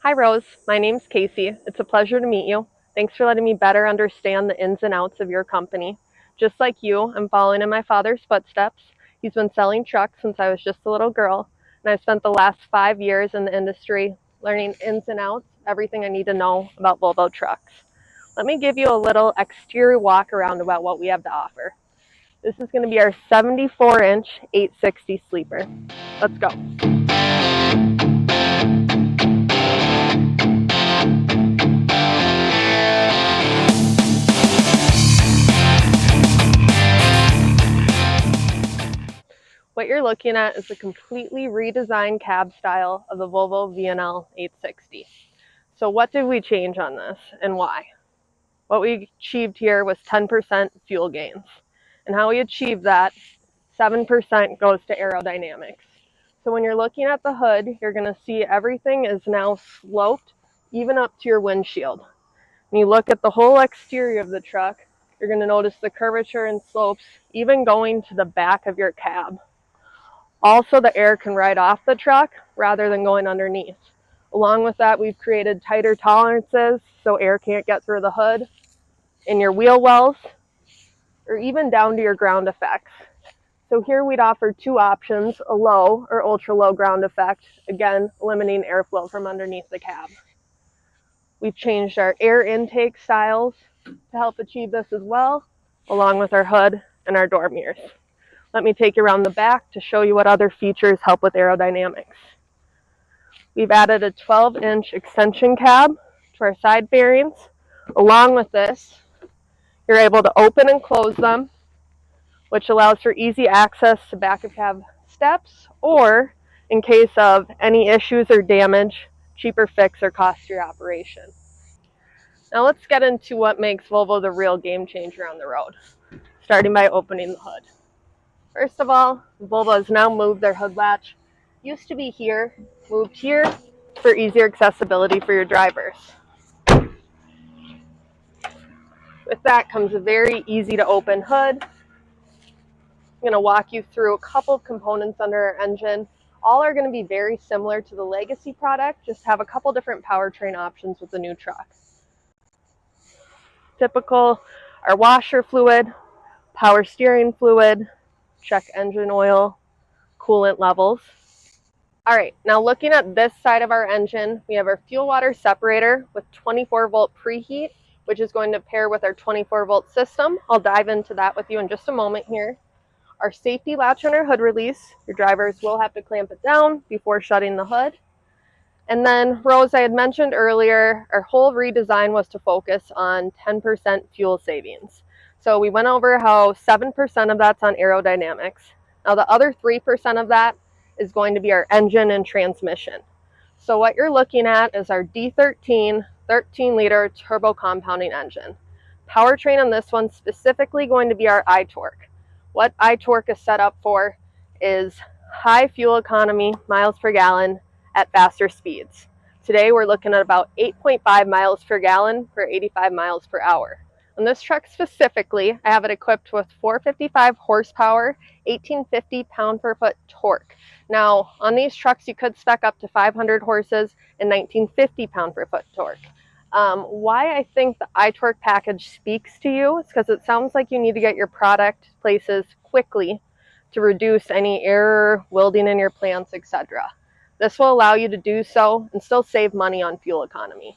Hi Rose, my name's Kasey. It's a pleasure to meet you. Thanks for letting me better understand the ins and outs of your company. Just like you, I'm following in my father's footsteps. He's been selling trucks since I was just a little girl, and I've spent the last 5 years in the industry learning ins and outs, everything I need to know about Volvo trucks. Let me give you a little exterior walk around about what we have to offer. This is going to be our 74-inch 860 sleeper. Let's go. What you're looking at is a completely redesigned cab style of the Volvo VNL 860. So what did we change on this and why? What we achieved here was 10% fuel gains. And how we achieved that, 7% goes to aerodynamics. So when you're looking at the hood, you're going to see everything is now sloped, even up to your windshield. When you look at the whole exterior of the truck, you're going to notice the curvature and slopes, even going to the back of your cab. Also, the air can ride off the truck rather than going underneath. Along with that, we've created tighter tolerances so air can't get through the hood, in your wheel wells, or even down to your ground effects. So here we'd offer two options, a low or ultra low ground effect, again, eliminating airflow from underneath the cab. We've changed our air intake styles to help achieve this as well, along with our hood and our door mirrors. Let me take you around the back to show you what other features help with aerodynamics. We've added a 12-inch extension cab to our side bearings. Along with this, you're able to open and close them, which allows for easy access to back of cab steps, or in case of any issues or damage, cheaper fix or costlier operation. Now let's get into what makes Volvo the real game changer on the road, starting by opening the hood. First of all, Volvo has now moved their hood latch. Used to be here, moved here for easier accessibility for your drivers. With that comes a very easy to open hood. I'm going to walk you through a couple of components under our engine. All are going to be very similar to the legacy product, just have a couple different powertrain options with the new truck. Typical, our washer fluid, power steering fluid, check engine oil, coolant levels. All right, now looking at this side of our engine, we have our fuel water separator with 24-volt preheat, which is going to pair with our 24-volt system. I'll dive into that with you in just a moment here. Our safety latch on our hood release, your drivers will have to clamp it down before shutting the hood. And then, Rose, I had mentioned earlier, our whole redesign was to focus on 10% fuel savings. So we went over how 7% of that's on aerodynamics. Now the other 3% of that is going to be our engine and transmission. So what you're looking at is our D13 13-liter turbo compounding engine. Powertrain on this one specifically going to be our iTorque. What iTorque is set up for is high fuel economy, miles per gallon, at faster speeds. Today we're looking at about 8.5 miles per gallon per 85 miles per hour. On this truck specifically, I have it equipped with 455 horsepower, 1850 pound-per-foot torque. Now, on these trucks, you could spec up to 500 horses and 1950 pound-per-foot torque. Why I think the iTorque package speaks to you is because it sounds like you need to get your product places quickly to reduce any error, welding in your plants, etc. This will allow you to do so and still save money on fuel economy.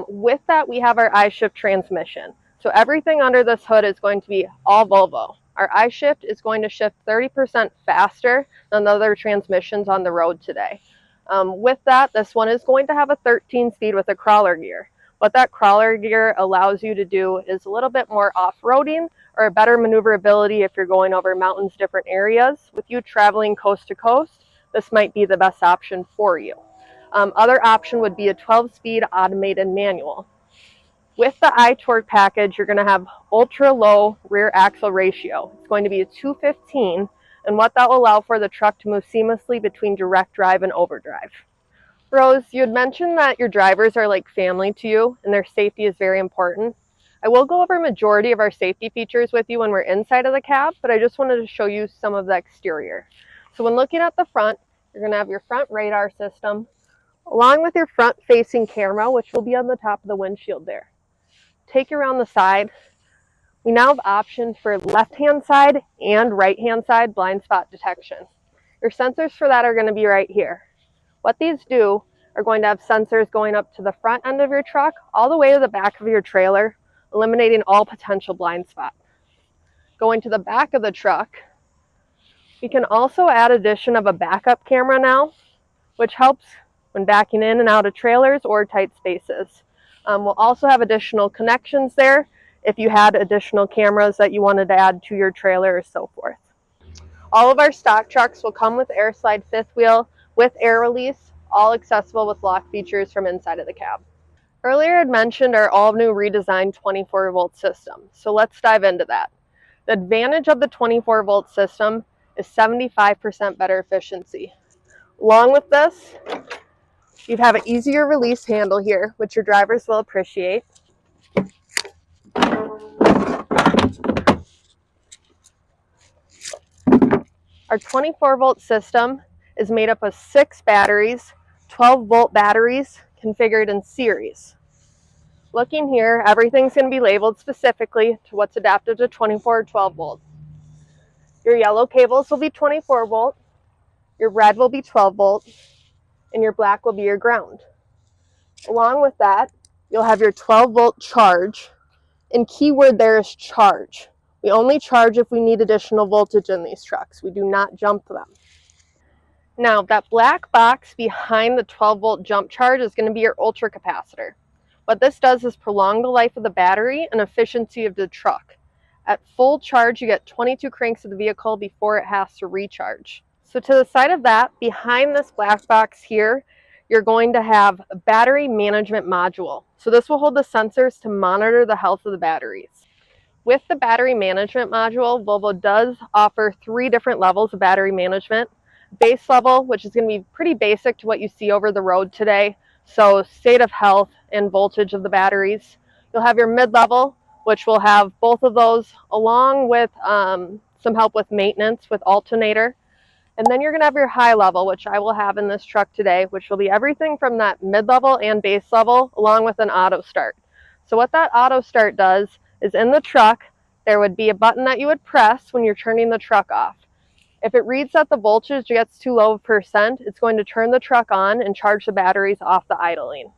With that, we have our iShift transmission. So everything under this hood is going to be all Volvo. Our iShift is going to shift 30% faster than the other transmissions on the road today. With that, this one is going to have a 13-speed with a crawler gear. What that crawler gear allows you to do is a little bit more off-roading or a better maneuverability if you're going over mountains, different areas. With you traveling coast to coast, this might be the best option for you. Other option would be a 12-speed automated manual. With the iTorque package, you're going to have ultra low rear axle ratio. It's going to be a 215, and what that will allow for the truck to move seamlessly between direct drive and overdrive. Rose, you had mentioned that your drivers are like family to you and their safety is very important. I will go over a majority of our safety features with you when we're inside of the cab, but I just wanted to show you some of the exterior. So when looking at the front, you're going to have your front radar system, Along with your front-facing camera, which will be on the top of the windshield there. Take you around the side. We now have options for left-hand side and right-hand side blind spot detection. Your sensors for that are going to be right here. What these do are going to have sensors going up to the front end of your truck, all the way to the back of your trailer, eliminating all potential blind spot. Going to the back of the truck, we can also add addition of a backup camera now, which helps when backing in and out of trailers or tight spaces. We'll also have additional connections there if you had additional cameras that you wanted to add to your trailer or so forth. All of our stock trucks will come with air slide fifth wheel with air release, all accessible with lock features from inside of the cab. Earlier I'd mentioned our all-new redesigned 24-volt system, so let's dive into that. The advantage of the 24-volt system is 75% better efficiency. Along with this, you have an easier release handle here, which your drivers will appreciate. Our 24-volt system is made up of 6 batteries, 12-volt batteries configured in series. Looking here, everything's going to be labeled specifically to what's adapted to 24 or 12 volt. Your yellow cables will be 24 volt, your red will be 12 volt, and your black will be your ground. Along with that, you'll have your 12 volt charge, and keyword there is charge. We only charge if we need additional voltage in these trucks. We do not jump them. Now, that black box behind the 12 volt jump charge is going to be your ultra capacitor. What this does is prolong the life of the battery and efficiency of the truck. At full charge, you get 22 cranks of the vehicle before it has to recharge. So to the side of that, behind this black box here, you're going to have a battery management module. So this will hold the sensors to monitor the health of the batteries. With the battery management module, Volvo does offer 3 different levels of battery management. Base level, which is going to be pretty basic to what you see over the road today, so state of health and voltage of the batteries. You'll have your mid-level, which will have both of those, along with some help with maintenance with alternator. And then you're going to have your high level, which I will have in this truck today, which will be everything from that mid-level and base level, along with an auto start. So what that auto start does is in the truck, there would be a button that you would press when you're turning the truck off. If it reads that the voltage gets too low of percent, it's going to turn the truck on and charge the batteries off the idling.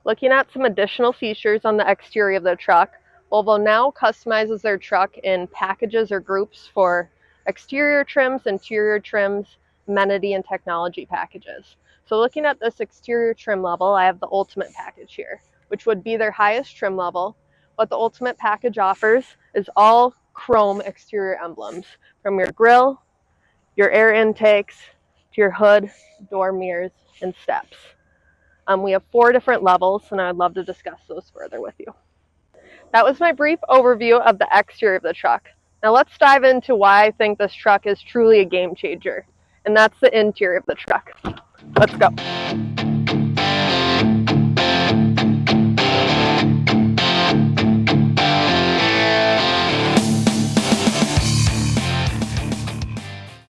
Looking at some additional features on the exterior of the truck, Volvo now customizes their truck in packages or groups for exterior trims, interior trims, amenity, and technology packages. So looking at this exterior trim level, I have the Ultimate package here, which would be their highest trim level. What the Ultimate package offers is all chrome exterior emblems, from your grille, your air intakes, to your hood, door mirrors, and steps. We have 4 different levels, and I'd love to discuss those further with you. That was my brief overview of the exterior of the truck. Now let's dive into why I think this truck is truly a game changer, and that's the interior of the truck. Let's go.